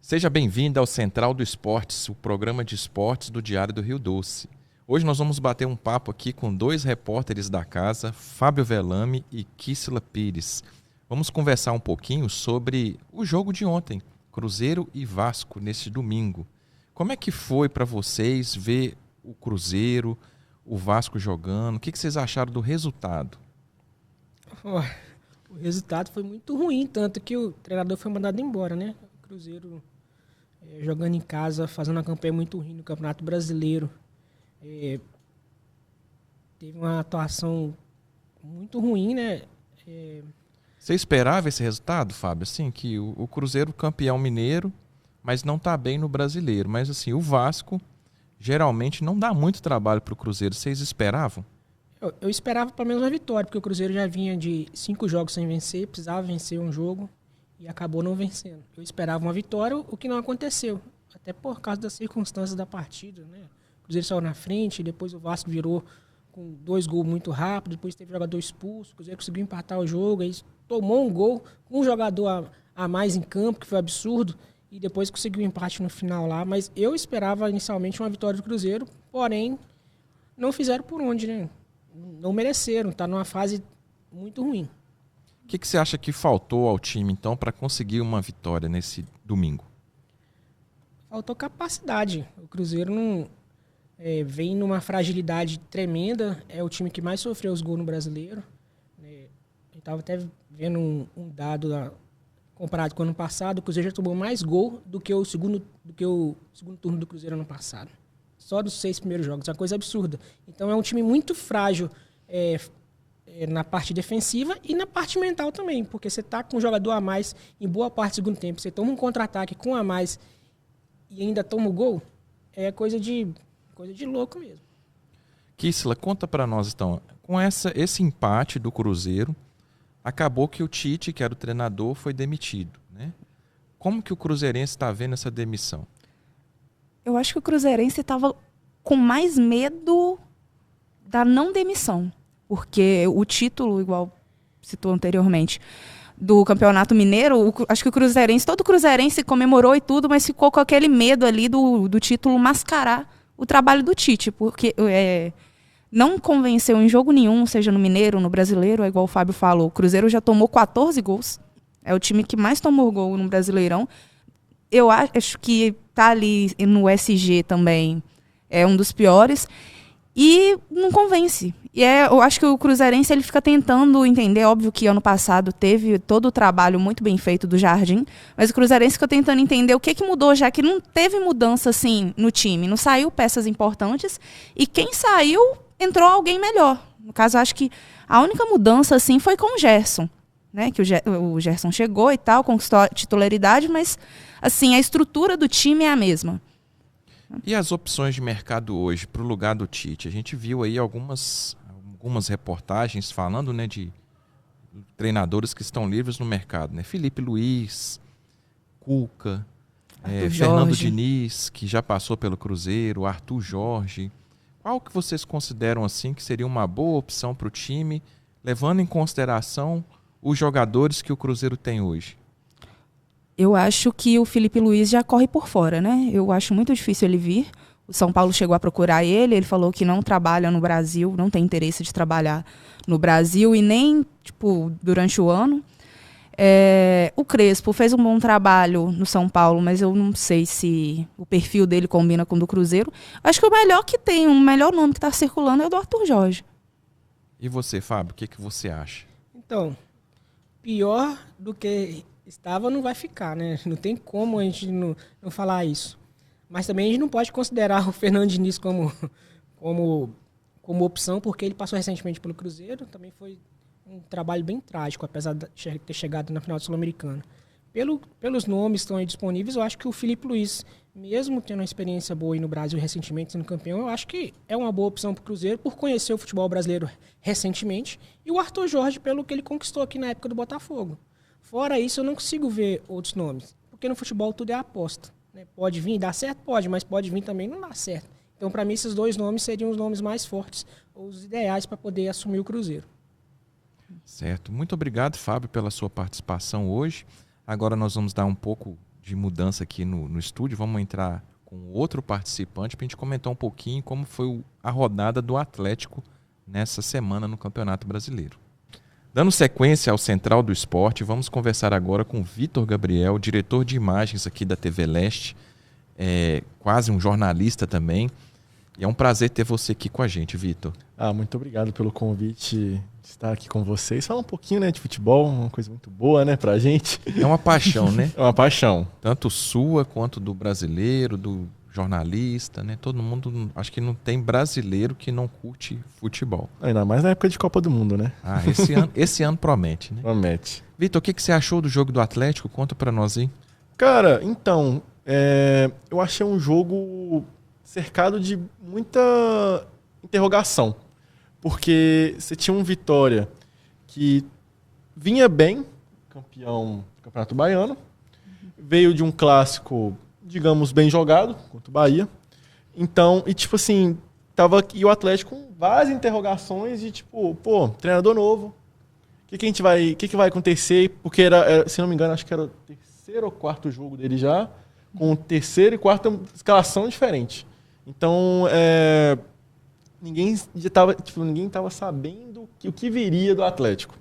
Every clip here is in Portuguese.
Seja bem-vindo ao Central do Esportes, o programa de esportes do Diário do Rio Doce. Hoje nós vamos bater um papo aqui com dois repórteres da casa, Fábio Velame e Kissila Pires. Vamos conversar um pouquinho sobre o jogo de ontem, Cruzeiro e Vasco, neste domingo. Como é que foi para vocês ver o Cruzeiro, o Vasco jogando? O que vocês acharam do resultado? O resultado foi muito ruim, tanto que o treinador foi mandado embora, né? O Cruzeiro jogando em casa, fazendo uma campanha muito ruim no Campeonato Brasileiro. Teve uma atuação muito ruim, né? Você esperava esse resultado, Fábio? Assim, que o Cruzeiro campeão mineiro, mas não está bem no brasileiro. Mas assim, o Vasco geralmente não dá muito trabalho para o Cruzeiro. Vocês esperavam? Eu esperava pelo menos uma vitória, porque o Cruzeiro já vinha de 5 jogos sem vencer, precisava vencer um jogo e acabou não vencendo. Eu esperava uma vitória, o que não aconteceu, até por causa das circunstâncias da partida, né? O Cruzeiro saiu na frente, depois o Vasco virou com 2 gols muito rápido, depois teve jogador expulso, o Cruzeiro conseguiu empatar o jogo, aí tomou um gol com um jogador a mais em campo, que foi absurdo, e depois conseguiu um empate no final lá. Mas eu esperava inicialmente uma vitória do Cruzeiro, porém não fizeram por onde, né? Não mereceram, tá numa fase muito ruim. O que você acha que faltou ao time, então, para conseguir uma vitória nesse domingo? Faltou capacidade. O Cruzeiro não vem numa fragilidade tremenda. É o time que mais sofreu os gols no Brasileiro. Eu estava até vendo um dado lá, comparado com o ano passado. O Cruzeiro já tomou mais gol do que o segundo turno do Cruzeiro ano passado. Só dos 6 primeiros jogos. É uma coisa absurda. Então é um time muito frágil na parte defensiva e na parte mental também. Porque você está com um jogador a mais em boa parte do segundo tempo. Você toma um contra-ataque com a mais e ainda toma o gol. É coisa de louco mesmo. Kissila, conta para nós então. Com esse empate do Cruzeiro, acabou que o Tite, que era o treinador, foi demitido, né? Como que o cruzeirense está vendo essa demissão? Eu acho que o cruzeirense estava com mais medo da não demissão, porque o título, igual citou anteriormente, do Campeonato Mineiro, acho que todo cruzeirense comemorou e tudo, mas ficou com aquele medo ali do título mascarar o trabalho do Tite, porque não convenceu em jogo nenhum, seja no Mineiro, no Brasileiro, é igual o Fábio falou, o Cruzeiro já tomou 14 gols, é o time que mais tomou gol no Brasileirão. Eu acho que tá ali no SG também é um dos piores e não convence. Eu acho que o cruzeirense ele fica tentando entender, óbvio que ano passado teve todo o trabalho muito bem feito do Jardim, mas o cruzeirense fica tentando entender o que mudou, já que não teve mudança assim no time, não saiu peças importantes e quem saiu entrou alguém melhor. No caso, acho que a única mudança assim foi com o Gerson, né? Que o Gerson chegou e tal, conquistou a titularidade, mas assim, a estrutura do time é a mesma. E as opções de mercado hoje para o lugar do Tite? A gente viu aí algumas reportagens falando, né, de treinadores que estão livres no mercado, né? Felipe Luiz, Cuca, Fernando Diniz, que já passou pelo Cruzeiro, Arthur Jorge. Qual que vocês consideram assim que seria uma boa opção para o time, levando em consideração os jogadores que o Cruzeiro tem hoje? Eu acho que o Felipe Luiz já corre por fora, né? Eu acho muito difícil ele vir. O São Paulo chegou a procurar ele falou que não trabalha no Brasil, não tem interesse de trabalhar no Brasil e nem durante o ano. O Crespo fez um bom trabalho no São Paulo, mas eu não sei se o perfil dele combina com o do Cruzeiro. Acho que o melhor que tem, o melhor nome que está circulando é o do Arthur Jorge. E você, Fábio, o que você acha? Então, pior do que estava não vai ficar, né? Não tem como a gente não falar isso. Mas também a gente não pode considerar o Fernando Diniz como opção, porque ele passou recentemente pelo Cruzeiro. Também foi um trabalho bem trágico, apesar de ter chegado na final do Sul-Americano. Pelos nomes que estão aí disponíveis, eu acho que o Felipe Luiz, mesmo tendo uma experiência boa aí no Brasil recentemente, sendo campeão, eu acho que é uma boa opção para o Cruzeiro, por conhecer o futebol brasileiro recentemente. E o Arthur Jorge, pelo que ele conquistou aqui na época do Botafogo. Fora isso, eu não consigo ver outros nomes, porque no futebol tudo é aposta, né? Pode vir, dar certo? Pode, mas pode vir também não dar certo. Então, para mim, esses 2 nomes seriam os nomes mais fortes, os ideais para poder assumir o Cruzeiro. Certo. Muito obrigado, Fábio, pela sua participação hoje. Agora nós vamos dar um pouco de mudança aqui no estúdio. Vamos entrar com outro participante para a gente comentar um pouquinho como foi a rodada do Atlético nessa semana no Campeonato Brasileiro. Dando sequência ao Central do Esporte, vamos conversar agora com o Vitor Gabriel, diretor de imagens aqui da TV Leste, quase um jornalista também. E é um prazer ter você aqui com a gente, Vitor. Muito obrigado pelo convite de estar aqui com vocês. Falar um pouquinho, né, de futebol, uma coisa muito boa, né, pra gente. É uma paixão, né? É uma paixão. Tanto sua quanto do brasileiro, do jornalista, né? Todo mundo, acho que não tem brasileiro que não curte futebol. Ainda mais na época de Copa do Mundo, né? Esse ano promete, né? Promete. Vitor, o que você achou do jogo do Atlético? Conta pra nós aí. Cara, então, eu achei um jogo cercado de muita interrogação. Porque você tinha um Vitória que vinha bem, campeão do Campeonato Baiano, veio de um clássico, digamos, bem jogado contra o Bahia. Então, e tipo assim, e o Atlético com várias interrogações de tipo, treinador novo, o que vai acontecer? Porque era, se não me engano, acho que era o terceiro ou quarto jogo dele já, com terceira e quarta escalação diferente. Então, ninguém estava sabendo o que viria do Atlético.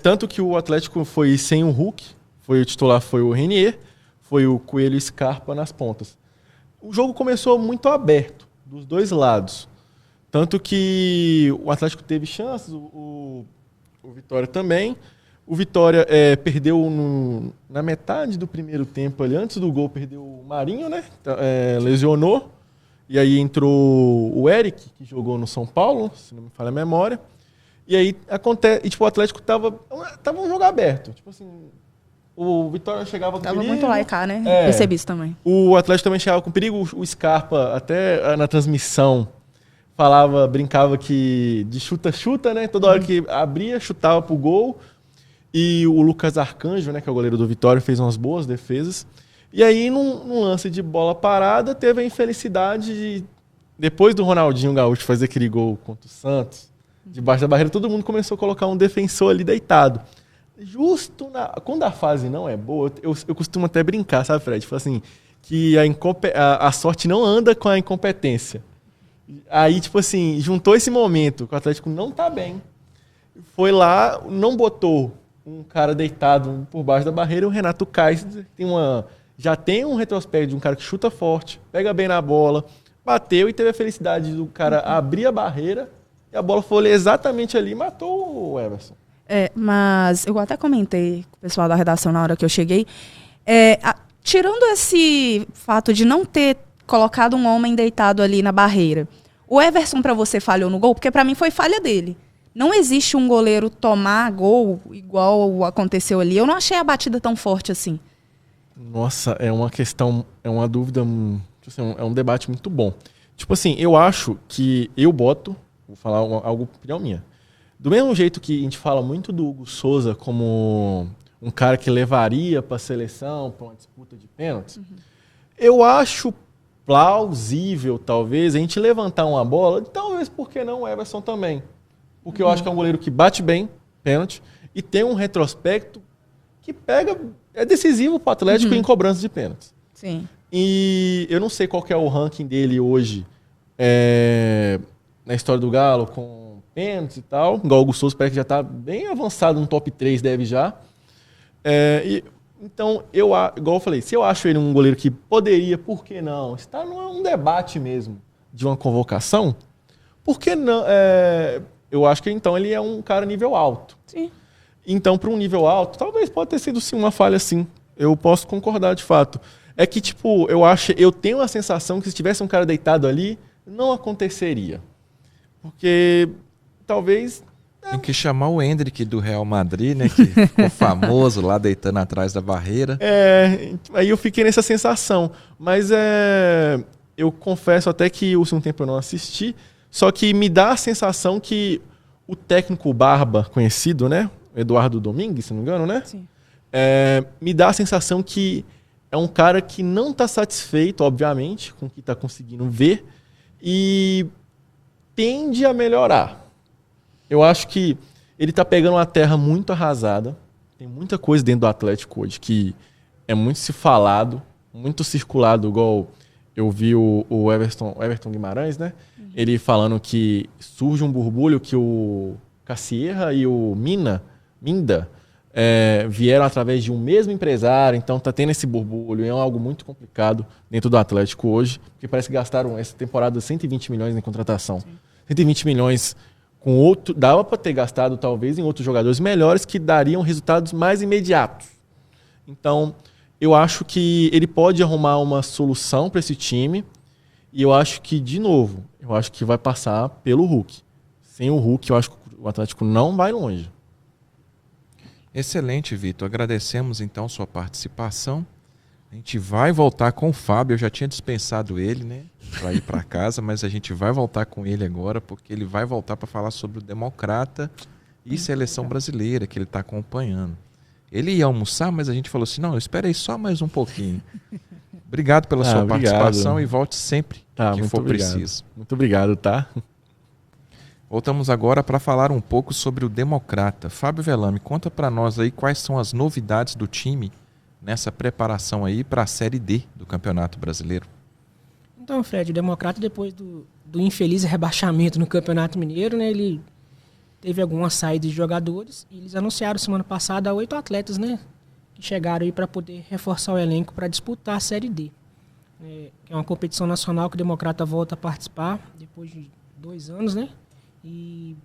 Tanto que o Atlético foi sem o Hulk, o titular foi o Renier, foi o Coelho e Scarpa nas pontas. O jogo começou muito aberto, dos dois lados. Tanto que o Atlético teve chances, o Vitória também. O Vitória perdeu na metade do primeiro tempo, ali, antes do gol, perdeu o Marinho, né? Lesionou. E aí entrou o Eric, que jogou no São Paulo, se não me falha a memória. E aí acontece. E tipo, o Atlético tava um jogo aberto. Tipo assim, o Vitória chegava com perigo. Tava muito lá e cá, né? Percebi isso também. O Atlético também chegava com perigo. O Scarpa, até na transmissão, brincava que de chuta-chuta, né? Toda hora que abria, chutava pro gol. E o Lucas Arcanjo, né, que é o goleiro do Vitória, fez umas boas defesas. E aí, num lance de bola parada, teve a infelicidade de, depois do Ronaldinho Gaúcho fazer aquele gol contra o Santos, debaixo da barreira, todo mundo começou a colocar um defensor ali deitado. Justo quando a fase não é boa, eu costumo até brincar, sabe, Fred? Tipo assim, que a sorte não anda com a incompetência. Aí, tipo assim, juntou esse momento que o Atlético não tá bem, foi lá, não botou um cara deitado por baixo da barreira, o Renato Kaiser já tem um retrospecto de um cara que chuta forte, pega bem na bola, bateu e teve a felicidade do cara abrir a barreira e a bola foi exatamente ali e matou o Everson. Mas eu até comentei com o pessoal da redação na hora que eu cheguei, tirando esse fato de não ter colocado um homem deitado ali na barreira, o Everson para você falhou no gol? Porque para mim foi falha dele. Não existe um goleiro tomar gol igual aconteceu ali. Eu não achei a batida tão forte assim. Nossa, é uma dúvida, assim, é um debate muito bom. Tipo assim, eu acho que vou falar algo opinião minha. Do mesmo jeito que a gente fala muito do Hugo Souza como um cara que levaria para a seleção, para uma disputa de pênaltis, eu acho plausível, talvez, a gente levantar uma bola, talvez, por que não o Everson também? Porque eu acho que é um goleiro que bate bem, pênalti, e tem um retrospecto que é decisivo para o Atlético em cobrança de pênaltis. Sim. E eu não sei qual que é o ranking dele hoje na história do Galo, com pênaltis e tal. Igual o Hugo Souza parece que já está bem avançado no top 3, deve já. Então, igual eu falei, se eu acho ele um goleiro que poderia, por que não? Está num debate mesmo de uma convocação, por que não? Eu acho que então ele é um cara nível alto. Sim. Então, para um nível alto, talvez pode ter sido sim uma falha, sim. Eu posso concordar de fato. É que, tipo, eu tenho a sensação que se tivesse um cara deitado ali, não aconteceria. Porque talvez. Tem que chamar o Endrick do Real Madrid, né? Que ficou famoso lá deitando atrás da barreira. Aí eu fiquei nessa sensação. Mas eu confesso até que o último tempo eu não assisti. Só que me dá a sensação que o técnico Barba, conhecido, né? Eduardo Domingues, se não me engano, né? Sim. Me dá a sensação que é um cara que não está satisfeito, obviamente, com o que está conseguindo ver e tende a melhorar. Eu acho que ele está pegando uma terra muito arrasada. Tem muita coisa dentro do Atlético hoje que é muito se falado, muito circulado, igual eu vi o Everton Guimarães, né? Ele falando que surge um burbulho que o Cassierra e o Minda vieram através de um mesmo empresário, então tá tendo esse burbulho, e é algo muito complicado dentro do Atlético hoje, porque parece que gastaram essa temporada 120 milhões em contratação. Sim. 120 milhões com outro, dava para ter gastado talvez em outros jogadores melhores que dariam resultados mais imediatos. Então, eu acho que ele pode arrumar uma solução para esse time, e eu acho que, de novo, eu acho que vai passar pelo Hulk. Sem o Hulk, eu acho que o Atlético não vai longe. Excelente, Vitor. Agradecemos, então, sua participação. A gente vai voltar com o Fábio. Eu já tinha dispensado ele, né, para ir para casa, mas a gente vai voltar com ele agora, porque ele vai voltar para falar sobre o Democrata e seleção brasileira, que ele está acompanhando. Ele ia almoçar, mas a gente falou assim, não, espera aí só mais um pouquinho. Obrigado pela sua participação e volte sempre que for preciso. Muito obrigado, tá? Voltamos agora para falar um pouco sobre o Democrata. Fábio Velame, conta para nós aí quais são as novidades do time nessa preparação aí para a Série D do Campeonato Brasileiro. Então, Fred, o Democrata, depois do infeliz rebaixamento no Campeonato Mineiro, né, ele teve algumas saídas de jogadores e eles anunciaram semana passada 8 atletas, né, que chegaram aí para poder reforçar o elenco para disputar a Série D. Que é uma competição nacional que o Democrata volta a participar depois de 2 anos, né? E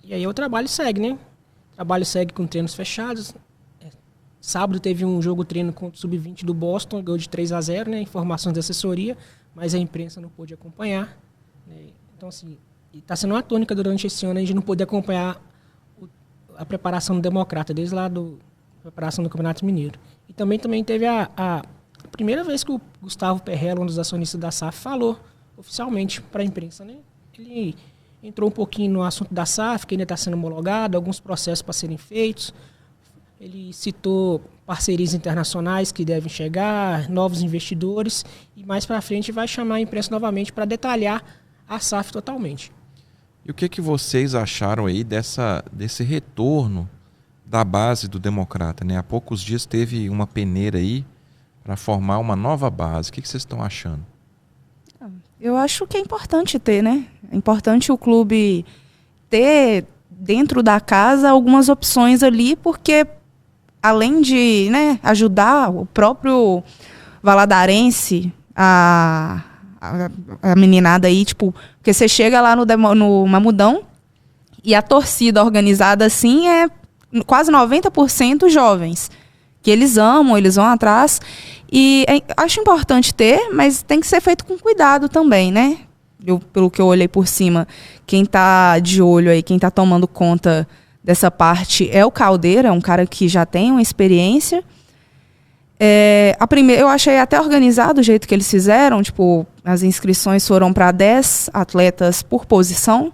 aí o trabalho segue, né? O trabalho segue com treinos fechados. Sábado teve um jogo-treino contra o Sub-20 do Boston, ganhou de 3-0, né? Informações da assessoria, mas a imprensa não pôde acompanhar. Né? Então, assim, está sendo uma tônica durante esse ano a gente não poder acompanhar a preparação do Democrata, desde lá da preparação do Campeonato Mineiro. E também teve a primeira vez que o Gustavo Perrella, um dos acionistas da SAF, falou oficialmente para a imprensa, né? Ele entrou um pouquinho no assunto da SAF, que ainda está sendo homologado, alguns processos para serem feitos. Ele citou parcerias internacionais que devem chegar, novos investidores, e mais para frente vai chamar a imprensa novamente para detalhar a SAF totalmente. E o que vocês acharam aí desse retorno da base do Democrata, né? Há poucos dias teve uma peneira aí para formar uma nova base. O que vocês estão achando? Eu acho que é importante ter, né? É importante o clube ter dentro da casa algumas opções ali, porque além de, né, ajudar o próprio valadarense, a meninada aí, tipo, porque você chega lá no Mamudão e a torcida organizada assim é quase 90% jovens, que eles amam, eles vão atrás. E acho importante ter, mas tem que ser feito com cuidado também, né? Pelo que eu olhei por cima, quem tá de olho aí, quem tá tomando conta dessa parte é o Caldeira, um cara que já tem uma experiência. Eu achei até organizado o jeito que eles fizeram, tipo, as inscrições foram para 10 atletas por posição.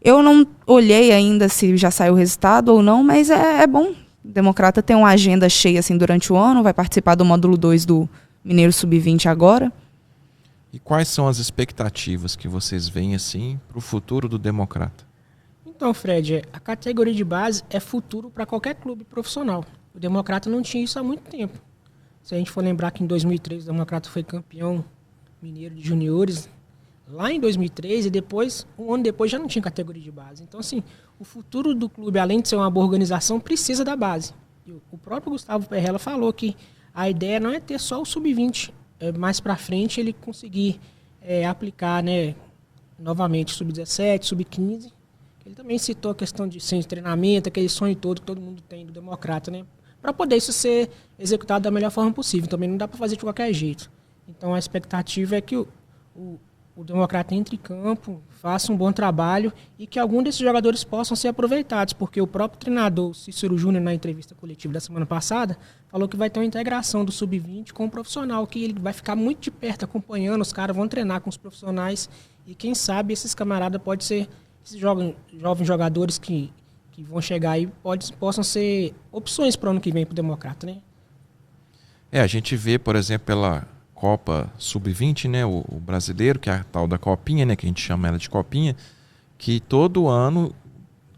Eu não olhei ainda se já saiu o resultado ou não, mas é bom. O Democrata tem uma agenda cheia assim, durante o ano, vai participar do módulo 2 do Mineiro Sub-20 agora. E quais são as expectativas que vocês veem assim, para o futuro do Democrata? Então, Fred, a categoria de base é futuro para qualquer clube profissional. O Democrata não tinha isso há muito tempo. Se a gente for lembrar que em 2003 o Democrata foi campeão mineiro de juniores, lá em 2003, e depois, um ano depois, já não tinha categoria de base. Então, assim, o futuro do clube, além de ser uma boa organização, precisa da base. E o próprio Gustavo Perrella falou que a ideia não é ter só o Sub-20. Mais para frente ele conseguir aplicar, né, novamente Sub-17, Sub-15. Ele também citou a questão de centro de treinamento, aquele sonho todo que todo mundo tem do Democrata, né? Para poder isso ser executado da melhor forma possível. Também não dá para fazer de qualquer jeito. Então a expectativa é que o Democrata entre em campo, faça um bom trabalho e que algum desses jogadores possam ser aproveitados, porque o próprio treinador Cícero Júnior, na entrevista coletiva da semana passada, falou que vai ter uma integração do Sub-20 com o profissional, que ele vai ficar muito de perto acompanhando, os caras vão treinar com os profissionais e quem sabe esses camaradas podem ser, esses jovens jogadores que vão chegar aí, possam ser opções para o ano que vem para o Democrata, né? A gente vê, por exemplo, pela Copa Sub-20, né, o brasileiro, que é a tal da Copinha, né, que a gente chama ela de Copinha, que todo ano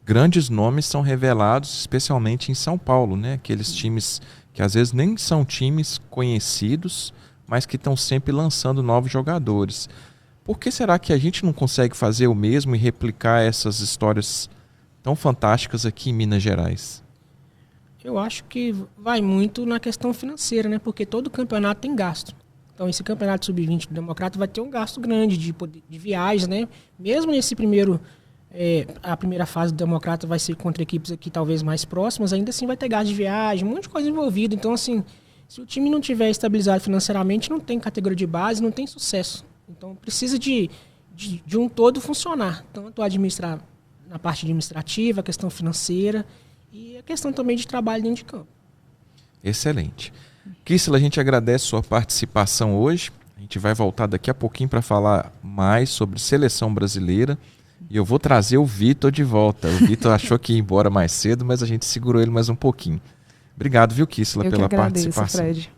grandes nomes são revelados, especialmente em São Paulo, né? Aqueles times que às vezes nem são times conhecidos, mas que estão sempre lançando novos jogadores. Por que será que a gente não consegue fazer o mesmo e replicar essas histórias tão fantásticas aqui em Minas Gerais? Eu acho que vai muito na questão financeira, né? Porque todo campeonato tem gasto. Então, esse campeonato sub-20 do Democrata vai ter um gasto grande de viagens, né? Mesmo nesse a primeira fase do Democrata vai ser contra equipes aqui talvez mais próximas, ainda assim vai ter gasto de viagem, um monte de coisa envolvida. Então, assim, se o time não tiver estabilizado financeiramente, não tem categoria de base, não tem sucesso. Então, precisa de um todo funcionar. Tanto administrar na parte administrativa, a questão financeira e a questão também de trabalho dentro de campo. Excelente. Kissela, a gente agradece sua participação hoje. A gente vai voltar daqui a pouquinho para falar mais sobre seleção brasileira. E eu vou trazer o Vitor de volta. O Vitor achou que ia embora mais cedo, mas a gente segurou ele mais um pouquinho. Obrigado, viu, Kissela, pela participação. Fred.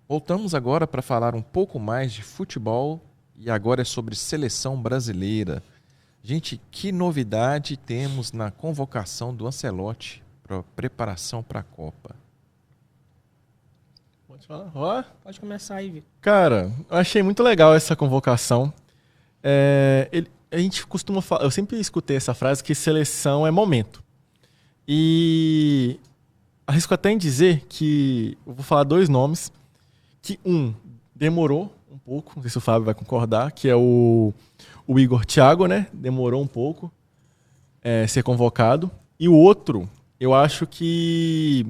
Voltamos agora para falar um pouco mais de futebol e agora é sobre seleção brasileira. Gente, que novidade temos na convocação do Ancelotti para preparação para a Copa? Pode falar? Pode começar aí, Vitor. Cara, eu achei muito legal essa convocação. A gente costuma falar, eu sempre escutei essa frase que seleção é momento. E arrisco até em dizer que eu vou falar dois nomes, que demorou um pouco, não sei se o Fábio vai concordar, que é o Igor Thiago, né? Demorou um pouco ser convocado. E o outro, eu acho que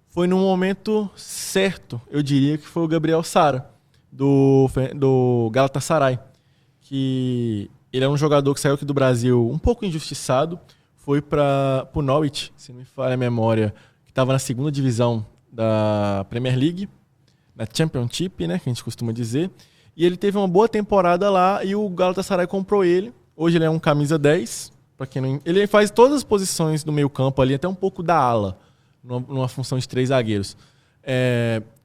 foi no momento certo, eu diria que foi o Gabriel Sara, do Galatasaray, que ele é um jogador que saiu aqui do Brasil um pouco injustiçado, foi para o Norwich, se não me falha a memória, que estava na segunda divisão da Premier League, na Championship, né, que a gente costuma dizer, e ele teve uma boa temporada lá e o Galatasaray comprou ele. Hoje ele é um camisa 10, para quem não... ele faz todas as posições do meio campo ali, até um pouco da ala, numa função de 3 zagueiros.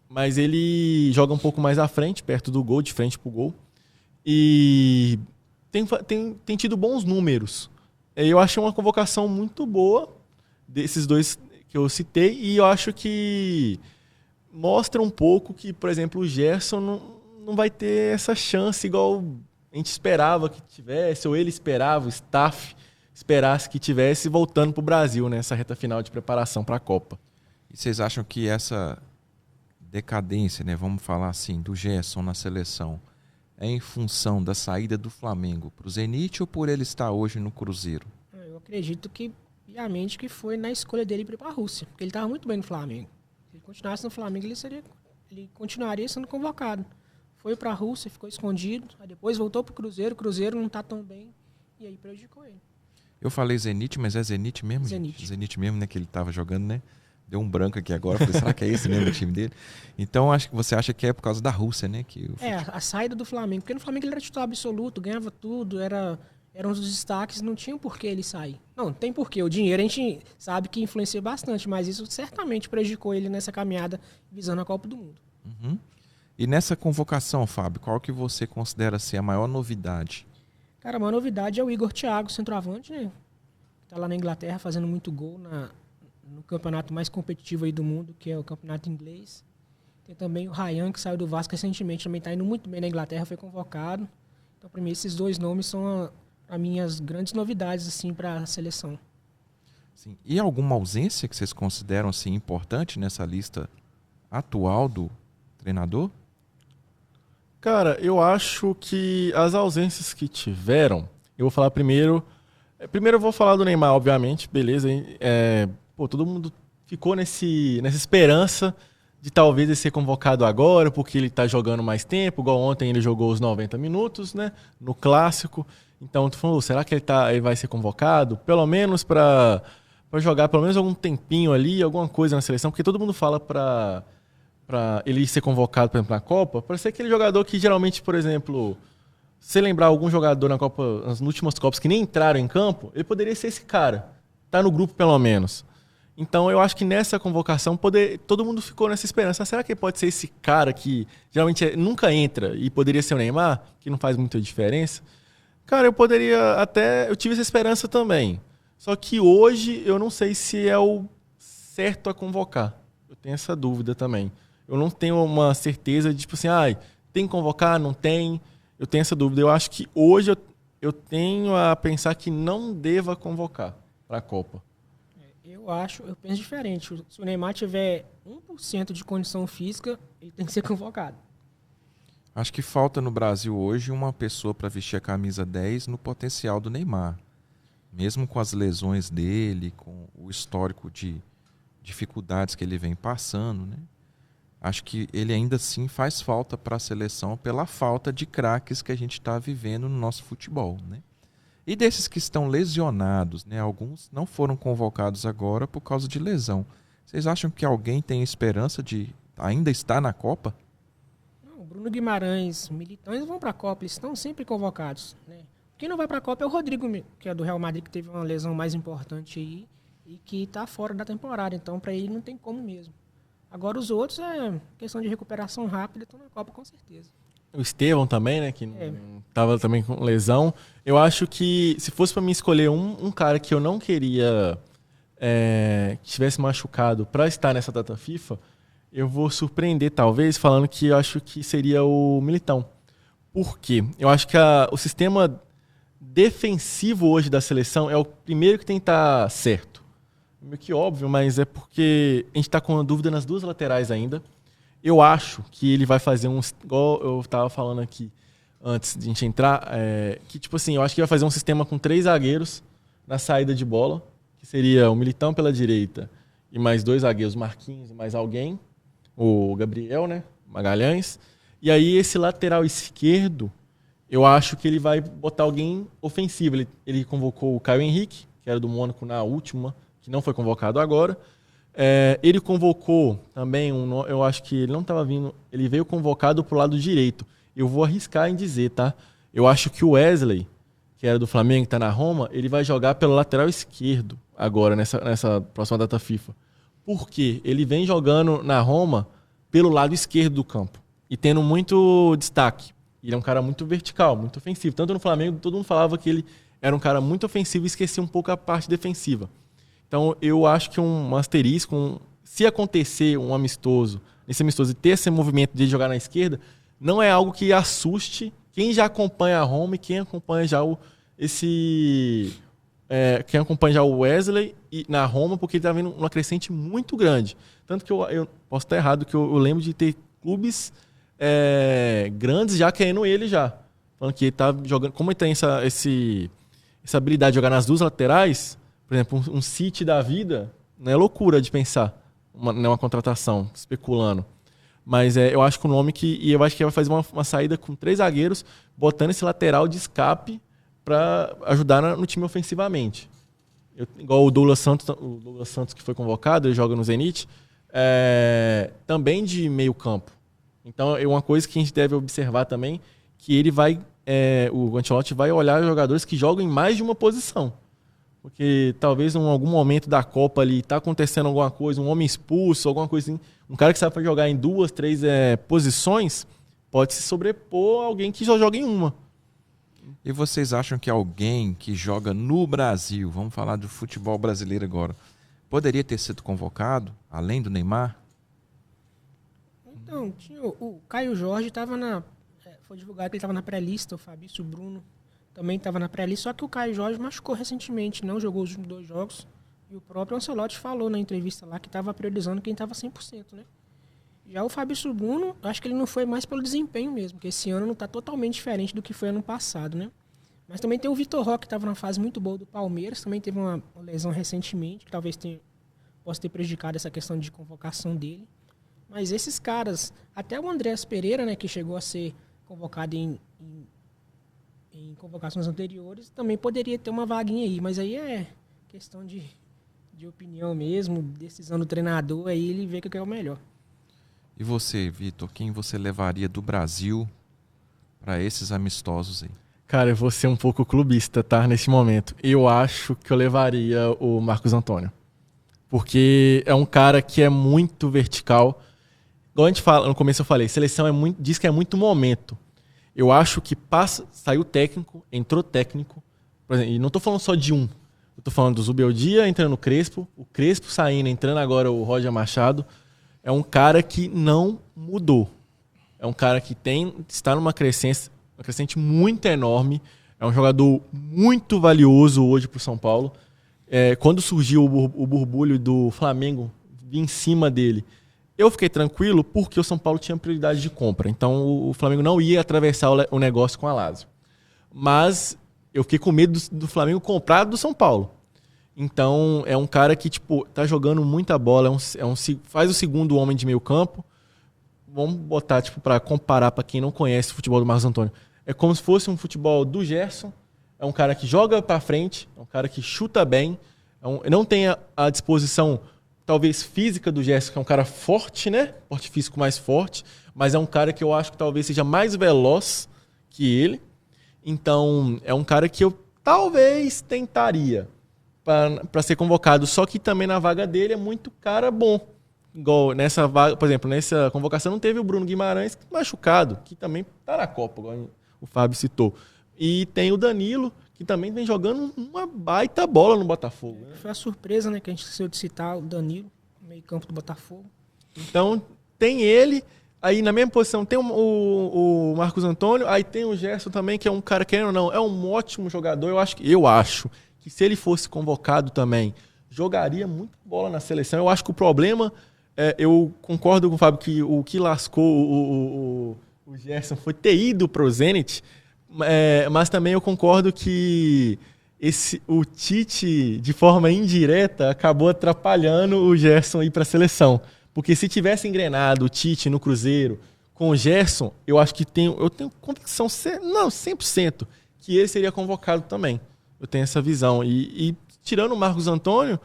Mas ele joga um pouco mais à frente, perto do gol, de frente pro gol. E tem tido bons números. Eu achei uma convocação muito boa desses dois que eu citei. E eu acho que mostra um pouco que, por exemplo, o Gerson não vai ter essa chance igual a gente esperava que tivesse, ou ele esperava, o staff esperasse que tivesse, voltando para o Brasil nessa reta final de preparação para a Copa. E vocês acham que essa decadência, né, vamos falar assim, do Gerson na seleção, é em função da saída do Flamengo para o Zenit ou por ele estar hoje no Cruzeiro? Eu acredito que, piamente, que foi na escolha dele para ir para a Rússia, porque ele estava muito bem no Flamengo. Se ele continuasse no Flamengo, ele continuaria sendo convocado. Foi para a Rússia, ficou escondido, aí depois voltou para o Cruzeiro não está tão bem, e aí prejudicou ele. Eu falei Zenit, mas é Zenit mesmo? Zenit. Zenit mesmo, né, que ele estava jogando, né? Deu um branco aqui agora, falei, será que é esse mesmo o time dele? Então, acho que você acha que é por causa da Rússia, né? A saída do Flamengo, porque no Flamengo ele era titular absoluto, ganhava tudo, era um dos destaques, não tinha por que ele sair. Não, tem porquê, o dinheiro a gente sabe que influencia bastante, mas isso certamente prejudicou ele nessa caminhada visando a Copa do Mundo. Uhum. E nessa convocação, Fábio, qual que você considera ser a maior novidade? Cara, a maior novidade é o Igor Thiago, centroavante, né? Que tá lá na Inglaterra fazendo muito gol no campeonato mais competitivo aí do mundo, que é o campeonato inglês. Tem também o Ryan, que saiu do Vasco recentemente, também está indo muito bem na Inglaterra, foi convocado. Então, para mim, esses dois nomes são as minhas grandes novidades assim, para a seleção. Sim. E alguma ausência que vocês consideram assim, importante nessa lista atual do treinador? Cara, eu acho que as ausências que tiveram, eu vou falar primeiro. Primeiro eu vou falar do Neymar, obviamente, beleza. Todo mundo ficou nessa esperança de talvez ele ser convocado agora, porque ele está jogando mais tempo, igual ontem ele jogou os 90 minutos, né, no Clássico. Então tu falou, será que ele vai ser convocado? Pelo menos para jogar pelo menos algum tempinho ali, alguma coisa na seleção, porque todo mundo fala para ele ser convocado, por exemplo, na Copa, para ser aquele jogador que geralmente, por exemplo, se lembrar algum jogador na Copa, nas últimas Copas que nem entraram em campo, ele poderia ser esse cara. Tá no grupo pelo menos. Então eu acho que nessa convocação todo mundo ficou nessa esperança. Será que ele pode ser esse cara que geralmente nunca entra e poderia ser o Neymar, que não faz muita diferença? Cara, eu tive essa esperança também. Só que hoje eu não sei se é o certo a convocar. Eu tenho essa dúvida também. Eu não tenho uma certeza de, tipo assim, tem que convocar, não tem. Eu tenho essa dúvida. Eu acho que hoje eu tenho a pensar que não deva convocar para a Copa. Eu penso diferente. Se o Neymar tiver 1% de condição física, ele tem que ser convocado. Acho que falta no Brasil hoje uma pessoa para vestir a camisa 10 no potencial do Neymar. Mesmo com as lesões dele, com o histórico de dificuldades que ele vem passando, né? Acho que ele ainda assim faz falta para a seleção pela falta de craques que a gente está vivendo no nosso futebol, né? E desses que estão lesionados, né? Alguns não foram convocados agora por causa de lesão. Vocês acham que alguém tem esperança de ainda estar na Copa? Não, Bruno Guimarães, Militão, eles vão para a Copa, eles estão sempre convocados, né? Quem não vai para a Copa é o Rodrigo, que é do Real Madrid, que teve uma lesão mais importante aí e que está fora da temporada. Então, para ele não tem como mesmo. Agora, os outros é questão de recuperação rápida, estão na Copa com certeza. O Estevão também, né? Que estava também com lesão. Eu acho que se fosse para mim escolher um cara que eu não queria que estivesse machucado para estar nessa data FIFA, eu vou surpreender talvez falando que eu acho que seria o Militão. Por quê? Eu acho que o sistema defensivo hoje da seleção é o primeiro que tem que estar certo. Meio que óbvio, mas é porque a gente está com uma dúvida nas duas laterais ainda. Eu acho que ele vai fazer igual eu estava falando aqui antes de a gente entrar, que tipo assim, eu acho que ele vai fazer um sistema com 3 zagueiros na saída de bola, que seria o Militão pela direita e mais 2 zagueiros, Marquinhos e mais alguém, o Gabriel, né, Magalhães. E aí esse lateral esquerdo, eu acho que ele vai botar alguém ofensivo. Ele convocou o Caio Henrique, que era do Mônaco na última, que não foi convocado agora. Ele convocou também, eu acho que ele não estava vindo, ele veio convocado para o lado direito. Eu vou arriscar em dizer, tá? Eu acho que o Wesley, que era do Flamengo, que está na Roma, ele vai jogar pelo lateral esquerdo agora, nessa próxima data FIFA. Por quê? Ele vem jogando na Roma pelo lado esquerdo do campo e tendo muito destaque. Ele é um cara muito vertical, muito ofensivo. Tanto no Flamengo, todo mundo falava que ele era um cara muito ofensivo e esquecia um pouco a parte defensiva. Então, eu acho que um asterisco, se acontecer um amistoso, nesse amistoso, e ter esse movimento de jogar na esquerda, não é algo que assuste quem já acompanha a Roma e quem acompanha já quem acompanha já o Wesley na Roma, porque ele está vindo uma crescente muito grande. Tanto que eu posso estar errado, que eu lembro de ter clubes grandes já querendo ele já. Falando que ele tá jogando. Como ele tem essa habilidade de jogar nas duas laterais, por exemplo, um City da vida, não é loucura de pensar uma contratação, especulando. Mas eu acho que o nome e eu acho que ele vai fazer uma saída com 3 zagueiros, botando esse lateral de escape para ajudar no time ofensivamente. Igual o Douglas Santos que foi convocado, ele joga no Zenit, também de meio campo. Então, é uma coisa que a gente deve observar também, que ele o Ancelotti vai olhar jogadores que jogam em mais de uma posição. Porque talvez em algum momento da Copa ali está acontecendo alguma coisa, um homem expulso, alguma coisa assim. Um cara que sabe jogar em 2, 3 posições pode se sobrepor a alguém que só joga em uma. E vocês acham que alguém que joga no Brasil, vamos falar do futebol brasileiro agora, poderia ter sido convocado, além do Neymar? Então, o Caio Jorge foi divulgado que ele estava na pré-lista, o Fabrício Bruno também estava na pré-lista, só que o Caio Jorge machucou recentemente, não jogou os últimos 2 jogos, e o próprio Ancelotti falou na entrevista lá que estava priorizando quem estava 100%, né? Já o Fabrício Bruno, acho que ele não foi mais pelo desempenho mesmo, porque esse ano não está totalmente diferente do que foi ano passado, né? Mas também tem o Vitor Roque, que estava numa fase muito boa do Palmeiras, também teve uma lesão recentemente, que talvez possa ter prejudicado essa questão de convocação dele. Mas esses caras, até o Andreas Pereira, né, que chegou a ser convocado em convocações anteriores, também poderia ter uma vaguinha aí, mas aí é questão de opinião mesmo, decisão do treinador, aí ele vê que é o melhor. E você, Vitor, quem você levaria do Brasil para esses amistosos aí? Cara, eu vou ser um pouco clubista, tá? Nesse momento. Eu acho que eu levaria o Marcos Antônio. Porque é um cara que é muito vertical. Igual a gente fala, no começo eu falei, seleção diz que é muito momento. Eu acho que saiu técnico, entrou técnico, por exemplo, e não estou falando só de um. Eu tô falando do Zubeldia entrando no Crespo, o Crespo saindo, entrando agora o Roger Machado. É um cara que não mudou. É um cara que está numa crescente muito enorme. É um jogador muito valioso hoje pro São Paulo. Quando surgiu o burbulho do Flamengo vir em cima dele, eu fiquei tranquilo porque o São Paulo tinha prioridade de compra. Então o Flamengo não ia atravessar o negócio com a Lazio. Mas eu fiquei com medo do Flamengo comprar do São Paulo. Então é um cara que tá jogando muita bola, faz o segundo homem de meio campo. Vamos botar para comparar para quem não conhece o futebol do Marcos Antônio. É como se fosse um futebol do Gerson. É um cara que joga para frente, é um cara que chuta bem, não tem a disposição talvez física do Gerson, que é um cara forte, né? Porte físico mais forte, mas é um cara que eu acho que talvez seja mais veloz que ele. Então, é um cara que eu talvez tentaria para ser convocado, só que também na vaga dele é muito cara bom. Igual nessa vaga, por exemplo, nessa convocação não teve o Bruno Guimarães machucado, que também tá na Copa, igual o Fábio citou. E tem o Danilo, que também vem jogando uma baita bola no Botafogo. Né? Foi a surpresa, né, que a gente esqueceu de citar o Danilo, no meio campo do Botafogo. Então, tem ele. Aí na mesma posição tem o Marcos Antônio, aí tem o Gerson também, que é um cara, querendo ou não, é um ótimo jogador. Eu acho que se ele fosse convocado também, jogaria muita bola na seleção. Eu acho que o problema, eu concordo com o Fábio, que o que lascou o Gerson foi ter ido pro Zenit, mas também eu concordo que o Tite, de forma indireta, acabou atrapalhando o Gerson ir para a seleção. Porque se tivesse engrenado o Tite no Cruzeiro com o Gerson, eu acho que eu tenho convicção, 100%, que ele seria convocado também. Eu tenho essa visão. E tirando o Marcos Antônio,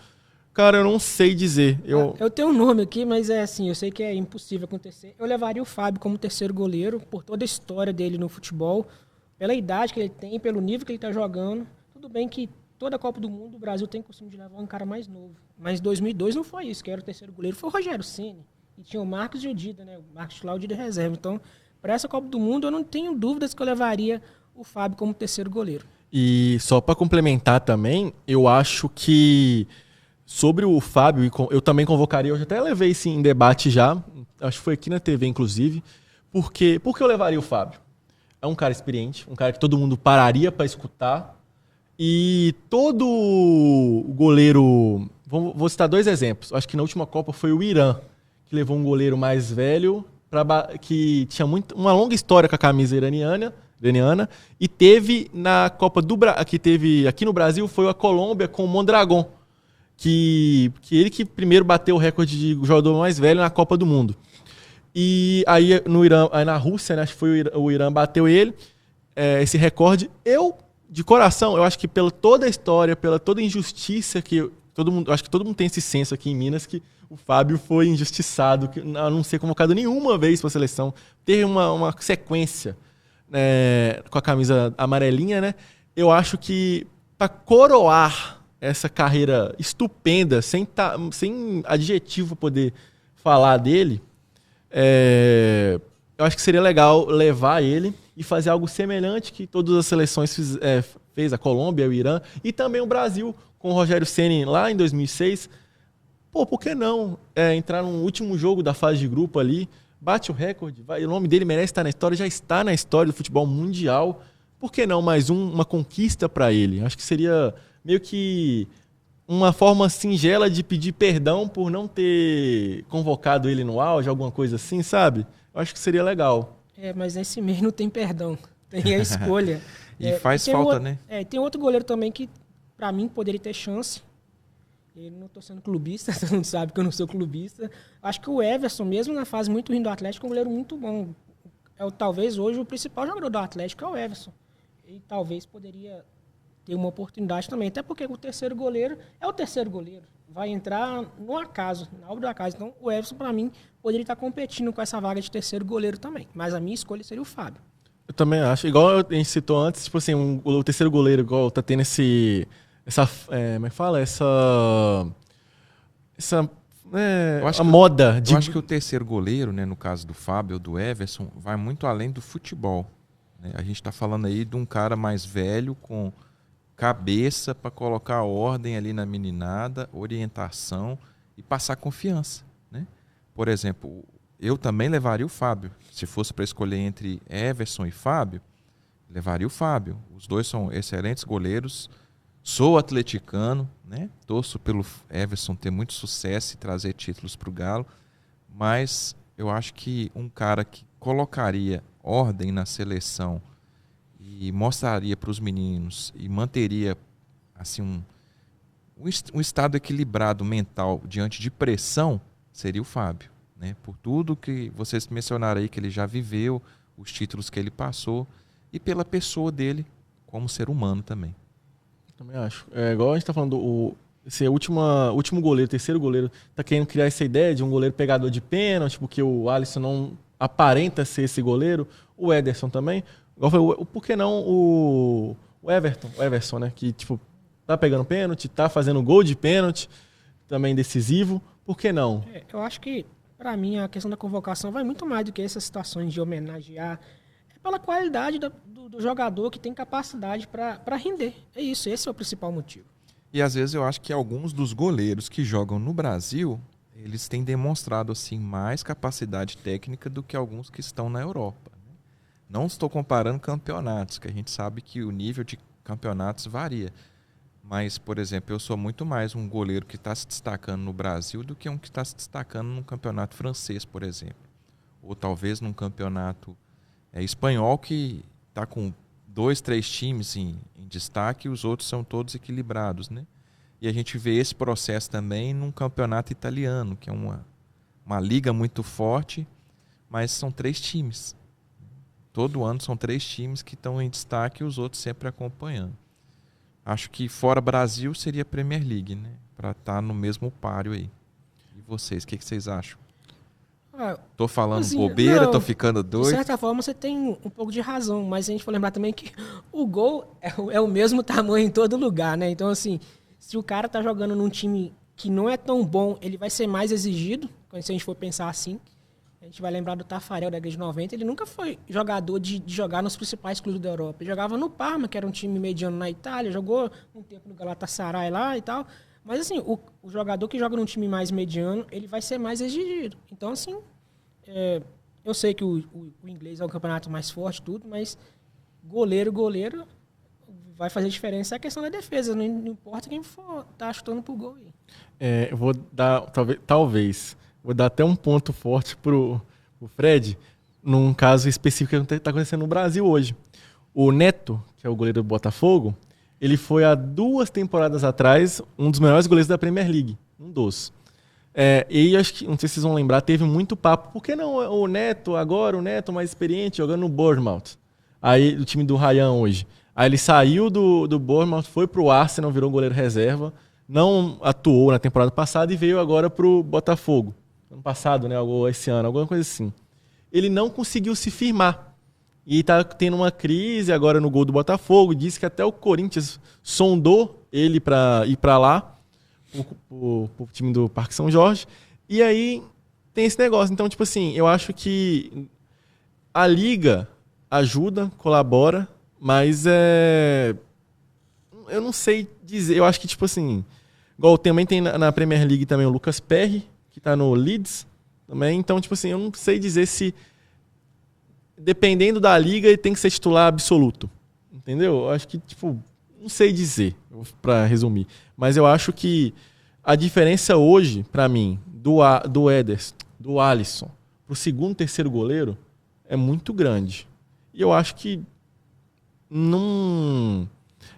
cara, eu não sei dizer. Eu tenho um nome aqui, mas eu sei que é impossível acontecer. Eu levaria o Fábio como terceiro goleiro, por toda a história dele no futebol, pela idade que ele tem, pelo nível que ele está jogando. Tudo bem que toda a Copa do Mundo, o Brasil tem o costume de levar um cara mais novo. Mas 2002 não foi isso, que era o terceiro goleiro, foi o Rogério Ceni. E tinha o Marcos e o Dida, né? O Marcos Cláudio de reserva. Então, para essa Copa do Mundo, eu não tenho dúvidas que eu levaria o Fábio como terceiro goleiro. E só para complementar também, eu acho que sobre o Fábio, eu também convocaria, eu já até levei isso em debate já, acho que foi aqui na TV, inclusive, por que eu levaria o Fábio? É um cara experiente, um cara que todo mundo pararia para escutar. E todo goleiro... Vou citar 2 exemplos. Acho que na última Copa foi o Irã, que levou um goleiro mais velho, que tinha uma longa história com a camisa iraniana, e teve na Copa que teve aqui no Brasil, foi a Colômbia com o Mondragon, que ele que primeiro bateu o recorde de jogador mais velho na Copa do Mundo. E aí no Irã, aí na Rússia, né, acho que foi o Irã bateu ele, esse recorde. De coração, eu acho que pela toda a história, pela toda a injustiça que acho que todo mundo tem esse senso aqui em Minas que o Fábio foi injustiçado, a não ser convocado nenhuma vez para a seleção, ter uma sequência com a camisa amarelinha, né? Eu acho que para coroar essa carreira estupenda, sem adjetivo poder falar dele, eu acho que seria legal levar ele e fazer algo semelhante que todas as seleções fez, a Colômbia, o Irã, e também o Brasil, com o Rogério Ceni lá em 2006. Por que não entrar no último jogo da fase de grupo ali, bate o recorde, o nome dele merece estar na história, já está na história do futebol mundial. Por que não mais uma conquista para ele? Acho que seria meio que uma forma singela de pedir perdão por não ter convocado ele no auge, alguma coisa assim, sabe? Eu acho que seria legal. Mas nesse meio não tem perdão. Tem a escolha. E faz falta, né? Tem outro goleiro também que, pra mim, poderia ter chance. Eu não tô sendo clubista, você não sabe que eu não sou clubista. Acho que o Everson, mesmo na fase muito ruim do Atlético, é um goleiro muito bom. Talvez hoje o principal jogador do Atlético é o Everson. E talvez poderia ter uma oportunidade também. Até porque o terceiro goleiro é o terceiro goleiro. Vai entrar no acaso, na obra do acaso. Então, o Everson, para mim, poderia estar competindo com essa vaga de terceiro goleiro também. Mas a minha escolha seria o Fábio. Eu também acho. Igual a gente citou antes, tipo assim, o terceiro goleiro, igual tá tendo como é que fala? Moda. Eu acho que o terceiro goleiro, né, no caso do Fábio ou do Everson, vai muito além do futebol. Né? A gente está falando aí de um cara mais velho, com cabeça para colocar ordem ali na meninada, orientação e passar confiança, né? Por exemplo, eu também levaria o Fábio. Se fosse para escolher entre Everson e Fábio, levaria o Fábio. Os dois são excelentes goleiros. Sou atleticano, né? Torço pelo Everson ter muito sucesso e trazer títulos para o Galo, mas eu acho que um cara que colocaria ordem na seleção e mostraria para os meninos e manteria assim um estado equilibrado mental diante de pressão seria o Fábio, né? Por tudo que vocês mencionaram aí que ele já viveu, os títulos que ele passou e pela pessoa dele como ser humano também. Também acho. Igual a gente tá falando, esse último goleiro, terceiro goleiro, tá querendo criar essa ideia de um goleiro pegador de pênalti, porque o Alisson não aparenta ser esse goleiro, o Ederson também. Igual foi, por que não o Everson, né? Que, tipo, tá pegando pênalti, tá fazendo gol de pênalti, também decisivo. Por que não? Eu acho que, para mim, a questão da convocação vai muito mais do que essas situações de homenagear. É pela qualidade do jogador que tem capacidade para render. É isso, esse é o principal motivo. E às vezes eu acho que alguns dos goleiros que jogam no Brasil, eles têm demonstrado assim mais capacidade técnica do que alguns que estão na Europa. Não estou comparando campeonatos, que a gente sabe que o nível de campeonatos varia. Mas, por exemplo, eu sou muito mais um goleiro que está se destacando no Brasil do que um que está se destacando num campeonato francês, por exemplo. Ou talvez num campeonato espanhol que está com 2, 3 times em destaque e os outros são todos equilibrados, né? E a gente vê esse processo também num campeonato italiano, que é uma liga muito forte, mas são 3 times. Todo ano são 3 times que estão em destaque e os outros sempre acompanhando. Acho que fora Brasil seria a Premier League, né? Para estar no mesmo páreo aí. E vocês, o que vocês acham? Tô falando assim, bobeira, tô ficando doido. De certa forma você tem um pouco de razão, mas a gente for lembrar também que o gol é o mesmo tamanho em todo lugar, né? Então, assim, se o cara tá jogando num time que não é tão bom, ele vai ser mais exigido, se a gente for pensar assim. A gente vai lembrar do Tafarel da década de 90, ele nunca foi jogador de jogar nos principais clubes da Europa. Ele jogava no Parma, que era um time mediano na Itália, jogou um tempo no Galatasaray lá e tal. Mas, assim, o jogador que joga num time mais mediano, ele vai ser mais exigido. Então, assim, eu sei que o inglês é o campeonato mais forte, tudo, mas goleiro vai fazer diferença é a questão da defesa. Não importa quem for tá chutando pro gol aí. Eu vou dar, talvez, vou dar até um ponto forte pro Fred, num caso específico que está acontecendo no Brasil hoje. O Neto, que é o goleiro do Botafogo, ele foi há 2 temporadas atrás um dos melhores goleiros da Premier League. Um dos. E acho que, não sei se vocês vão lembrar, teve muito papo. Por que não o Neto mais experiente, jogando no Bournemouth? Aí, o time do Ryan hoje. Aí ele saiu do Bournemouth, foi pro Arsenal, virou goleiro reserva. Não atuou na temporada passada e veio agora pro Botafogo. Ano passado, né? Ou esse ano, alguma coisa assim. Ele não conseguiu se firmar. E tá tendo uma crise agora no gol do Botafogo. Disse que até o Corinthians sondou ele para ir para lá, pro time do Parque São Jorge. E aí tem esse negócio. Então, tipo assim, eu acho que a Liga ajuda, colabora, mas eu não sei dizer. Eu acho que, tipo assim, igual também tem na Premier League também o Lucas Perry, que tá no Leeds também. Então, tipo assim, eu não sei dizer se, dependendo da liga, ele tem que ser titular absoluto. Entendeu? Eu acho que, tipo, não sei dizer, pra resumir. Mas eu acho que a diferença hoje, pra mim, do Ederson, do Alisson, pro segundo, terceiro goleiro, é muito grande. E eu acho que não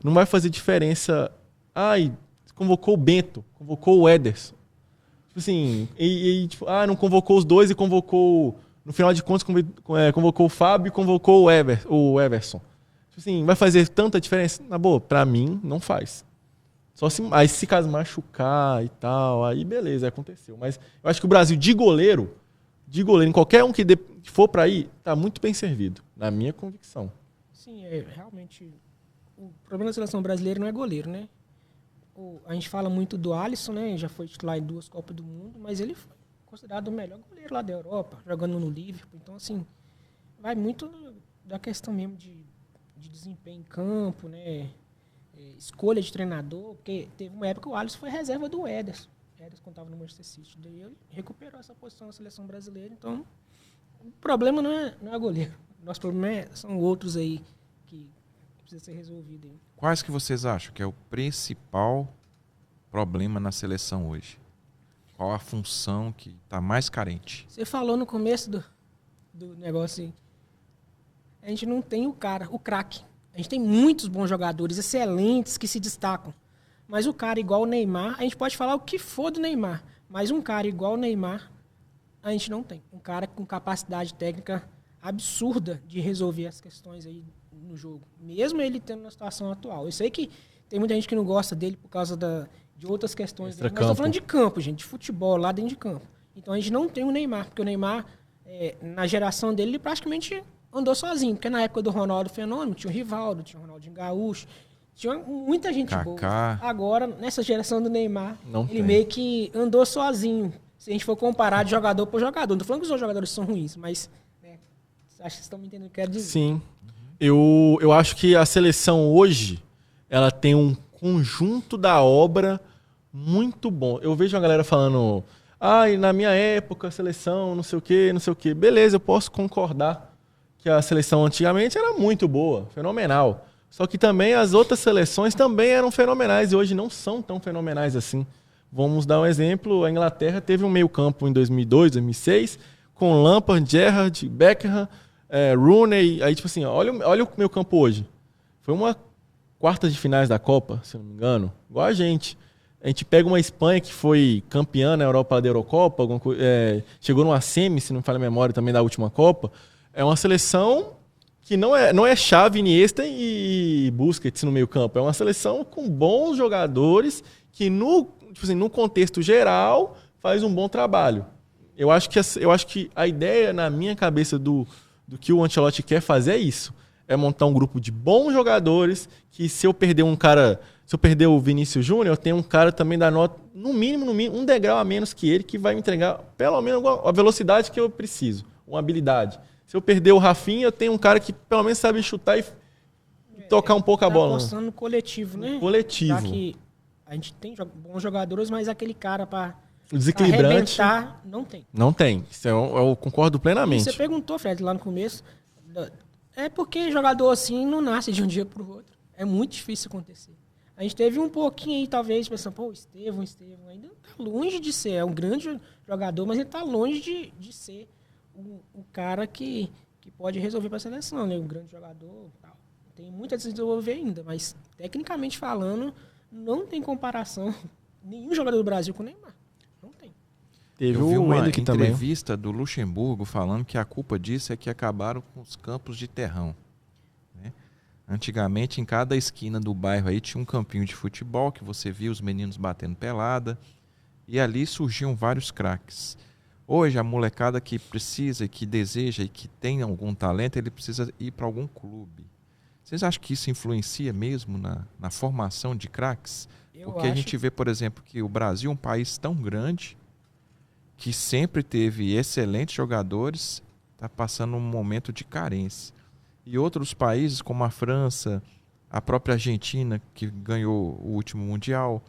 vai fazer diferença. Convocou o Bento, convocou o Ederson. Tipo assim, tipo, não convocou os dois e convocou, no final de contas, convocou o Fábio e convocou o Everson. Tipo assim, vai fazer tanta diferença? Na boa, pra mim, não faz. Só se caso machucar e tal, aí beleza, aconteceu. Mas eu acho que o Brasil, de goleiro, em qualquer um que for pra ir, tá muito bem servido, na minha convicção. Sim, realmente, o problema da seleção brasileira não é goleiro, né? A gente fala muito do Alisson, né? Já foi titular em 2 Copas do Mundo, mas ele foi considerado o melhor goleiro lá da Europa, jogando no Liverpool. Então, assim, vai muito da questão mesmo de desempenho em campo, né? escolha de treinador, porque teve uma época que o Alisson foi reserva do Ederson. O Ederson, quando estava no Manchester City, daí ele recuperou essa posição na seleção brasileira. Então, o problema não é goleiro. Nosso problema são outros aí que precisa ser resolvido. Aí. Quais que vocês acham que é o principal problema na seleção hoje? Qual a função que está mais carente? Você falou no começo do negócio aí. A gente não tem o craque. A gente tem muitos bons jogadores, excelentes, que se destacam. Mas o cara igual o Neymar, a gente pode falar o que for do Neymar, mas um cara igual o Neymar, a gente não tem. Um cara com capacidade técnica absurda de resolver as questões aí no jogo. Mesmo ele tendo na situação atual. Eu sei que tem muita gente que não gosta dele por causa de outras questões. Mas estou falando de campo, gente, de futebol, lá dentro de campo. Então a gente não tem o Neymar, porque o Neymar, na geração dele, ele praticamente andou sozinho. Porque na época do Ronaldo Fenômeno, tinha o Rivaldo, tinha o Ronaldinho Gaúcho, tinha muita gente Kaká. boa. Agora, nessa geração do Neymar, Não ele tem. meio que andou sozinho. Se a gente for comparar de jogador por jogador. Não tô falando que os outros jogadores são ruins, mas acho que vocês estão me entendendo o que eu quero dizer. Sim. Eu acho que a seleção hoje, ela tem um conjunto da obra muito bom. Eu vejo uma galera falando, e na minha época a seleção, não sei o quê, não sei o quê. Beleza, eu posso concordar que a seleção antigamente era muito boa, fenomenal. Só que também as outras seleções também eram fenomenais e hoje não são tão fenomenais assim. Vamos dar um exemplo, a Inglaterra teve um meio-campo em 2002, 2006, com Lampard, Gerrard, Beckham, Rooney, aí tipo assim, olha o meio-campo hoje. Foi uma quarta de finais da Copa, se não me engano, igual a gente. A gente pega uma Espanha que foi campeã na Europa da Eurocopa, chegou numa semi, se não me falha a memória, também da última Copa. É uma seleção que não é Xavi, Iniesta e Busquets no meio-campo. É uma seleção com bons jogadores que no contexto geral faz um bom trabalho. Eu acho que a ideia na minha cabeça do que o Ancelotti quer fazer é isso. É montar um grupo de bons jogadores que se eu perder o Vinícius Júnior, eu tenho um cara também da nota, no mínimo, um degrau a menos que ele, que vai me entregar pelo menos a velocidade que eu preciso, uma habilidade. Se eu perder o Rafinha, eu tenho um cara que pelo menos sabe chutar e tocar um pouco a bola. Apostando no coletivo, né? Coletivo. Já que a gente tem bons jogadores, mas aquele cara para desequilibrante arrebentar, não tem. Não tem. Isso eu concordo plenamente. E você perguntou, Fred, lá no começo, é porque jogador assim não nasce de um dia para o outro. É muito difícil acontecer. A gente teve um pouquinho aí, talvez, pensando, o Estevão ainda está longe de ser. É um grande jogador, mas ele está longe de ser o cara que pode resolver para a seleção, né? Um grande jogador. Tal. Tem muito a desenvolver ainda, mas tecnicamente falando, não tem comparação nenhum jogador do Brasil com o Neymar. Não tem. Eu vi uma Hendrick entrevista do Luxemburgo falando que a culpa disso é que acabaram com os campos de terrão. Né? Antigamente, em cada esquina do bairro aí tinha um campinho de futebol que você via os meninos batendo pelada e ali surgiam vários craques. Hoje, a molecada que precisa, que deseja e que tem algum talento, ele precisa ir para algum clube. Vocês acham que isso influencia mesmo na formação de craques? Porque a gente vê, por exemplo, que o Brasil é um país tão grande que sempre teve excelentes jogadores, está passando um momento de carência. E outros países, como a França, a própria Argentina, que ganhou o último Mundial,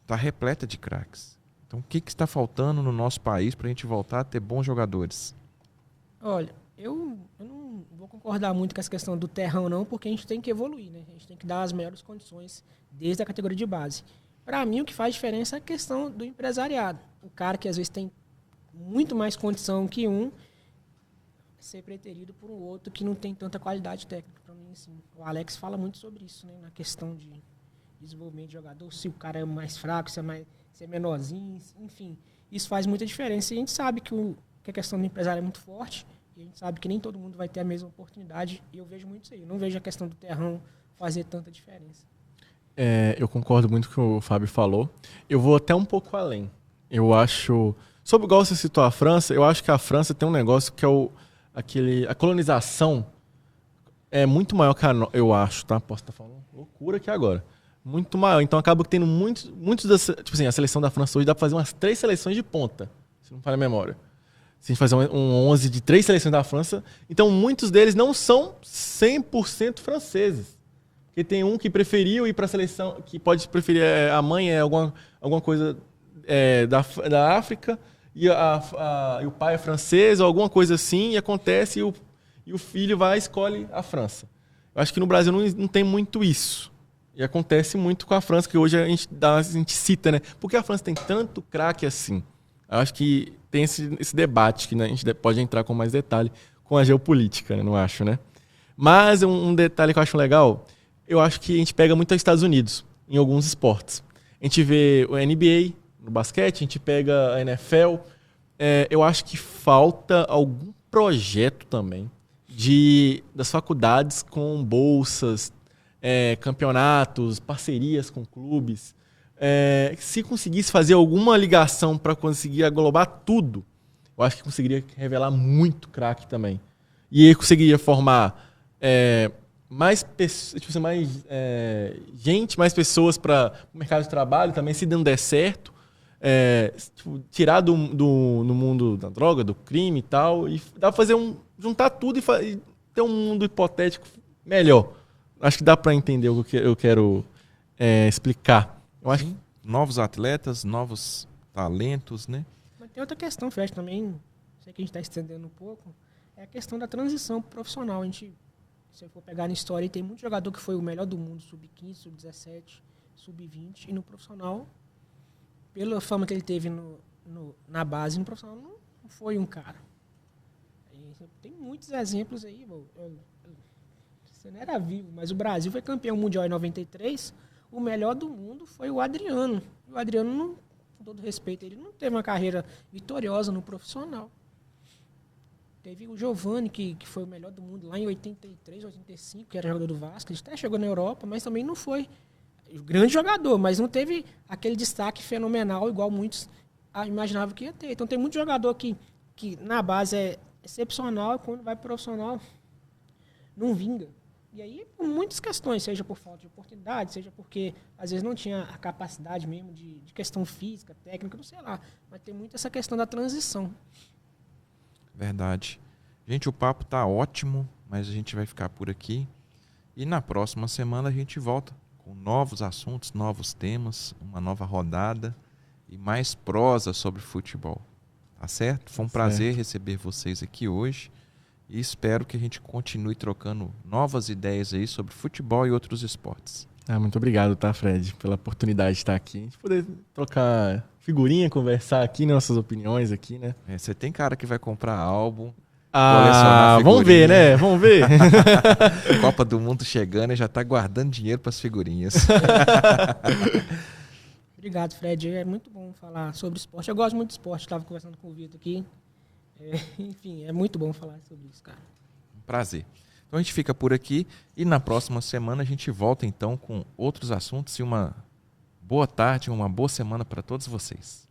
está repleta de craques. Então, o que está faltando no nosso país para a gente voltar a ter bons jogadores? Olha, eu não vou concordar muito com essa questão do terrão, não, porque a gente tem que evoluir, né? A gente tem que dar as melhores condições desde a categoria de base. Para mim, o que faz diferença é a questão do empresariado. O cara que às vezes tem muito mais condição que ser preterido por um outro que não tem tanta qualidade técnica. Para mim, assim, o Alex fala muito sobre isso, né? Na questão de desenvolvimento de jogador, se o cara é mais fraco, se é menorzinho, enfim. Isso faz muita diferença. E a gente sabe que a questão do empresário é muito forte e a gente sabe que nem todo mundo vai ter a mesma oportunidade e eu vejo muito isso aí. Eu não vejo a questão do terrão fazer tanta diferença. Eu concordo muito com o que o Fábio falou. Eu vou até um pouco além. Eu acho... Sobre igual você citou a França, eu acho que a França tem um negócio que é a colonização é muito maior que eu acho, tá? Posso estar falando loucura aqui agora. Muito maior. Então acaba tendo muitos das... Tipo assim, a seleção da França hoje dá pra fazer umas 3 seleções de ponta, se não me falha a memória. Se a gente fazer um 11 de 3 seleções da França, então muitos deles não são 100% franceses. Porque tem um que preferiu ir para a seleção, que pode preferir, a mãe é alguma coisa da África, e o pai é francês, ou alguma coisa assim, e acontece, e o filho vai e escolhe a França. Eu acho que no Brasil não tem muito isso. E acontece muito com a França, que hoje a gente cita, né? Por que a França tem tanto craque assim? Eu acho que tem esse debate, que, né, a gente pode entrar com mais detalhe com a geopolítica, né? Não acho, né? Mas um detalhe que eu acho legal, eu acho que a gente pega muito os Estados Unidos em alguns esportes. A gente vê o NBA no basquete, a gente pega a NFL. Eu acho que falta algum projeto também das faculdades com bolsas, campeonatos, parcerias com clubes. Se conseguisse fazer alguma ligação para conseguir englobar tudo, eu acho que conseguiria revelar muito craque também. E aí conseguiria formar mais pessoas para o mercado de trabalho também, se não der certo. Tirar no mundo da droga, do crime e tal, e dá pra fazer juntar tudo e ter um mundo hipotético melhor. Acho que dá para entender o que eu quero explicar. Eu acho que... Novos atletas, novos talentos, né? Mas tem outra questão, Fred, também, sei que a gente está estendendo um pouco, é a questão da transição profissional. Se eu for pegar na história, tem muito jogador que foi o melhor do mundo, sub-15, sub-17, sub-20, e no profissional, pela fama que ele teve na base, no profissional não foi um cara. Tem muitos exemplos aí, você não era vivo, mas o Brasil foi campeão mundial em 93, o melhor do mundo foi o Adriano. O Adriano, com todo respeito, ele não teve uma carreira vitoriosa no profissional. Teve o Giovani, que foi o melhor do mundo lá em 83, 85, que era jogador do Vasco. Ele até chegou na Europa, mas também não foi grande jogador, mas não teve aquele destaque fenomenal igual muitos imaginavam que ia ter. Então tem muito jogador que na base é excepcional, quando vai pro profissional não vinga. E aí, por muitas questões, seja por falta de oportunidade, seja porque às vezes não tinha a capacidade mesmo de questão física, técnica, não sei lá. Mas tem muito essa questão da transição. Verdade. Gente, o papo tá ótimo, mas a gente vai ficar por aqui. E na próxima semana a gente volta com novos assuntos, novos temas, uma nova rodada e mais prosa sobre futebol. Tá certo? Foi um prazer receber vocês aqui hoje e espero que a gente continue trocando novas ideias aí sobre futebol e outros esportes. Muito obrigado, tá, Fred, pela oportunidade de estar aqui. A gente poder trocar figurinha, conversar aqui, nossas opiniões aqui, né? Você tem cara que vai comprar álbum, vamos ver, né? Vamos ver. Copa do Mundo chegando e já tá guardando dinheiro para as figurinhas. Obrigado, Fred. É muito bom falar sobre esporte. Eu gosto muito de esporte. Estava conversando com o Vitor aqui. Enfim, é muito bom falar sobre isso, cara. Um prazer. Então a gente fica por aqui e na próxima semana a gente volta então com outros assuntos e uma boa tarde, uma boa semana para todos vocês.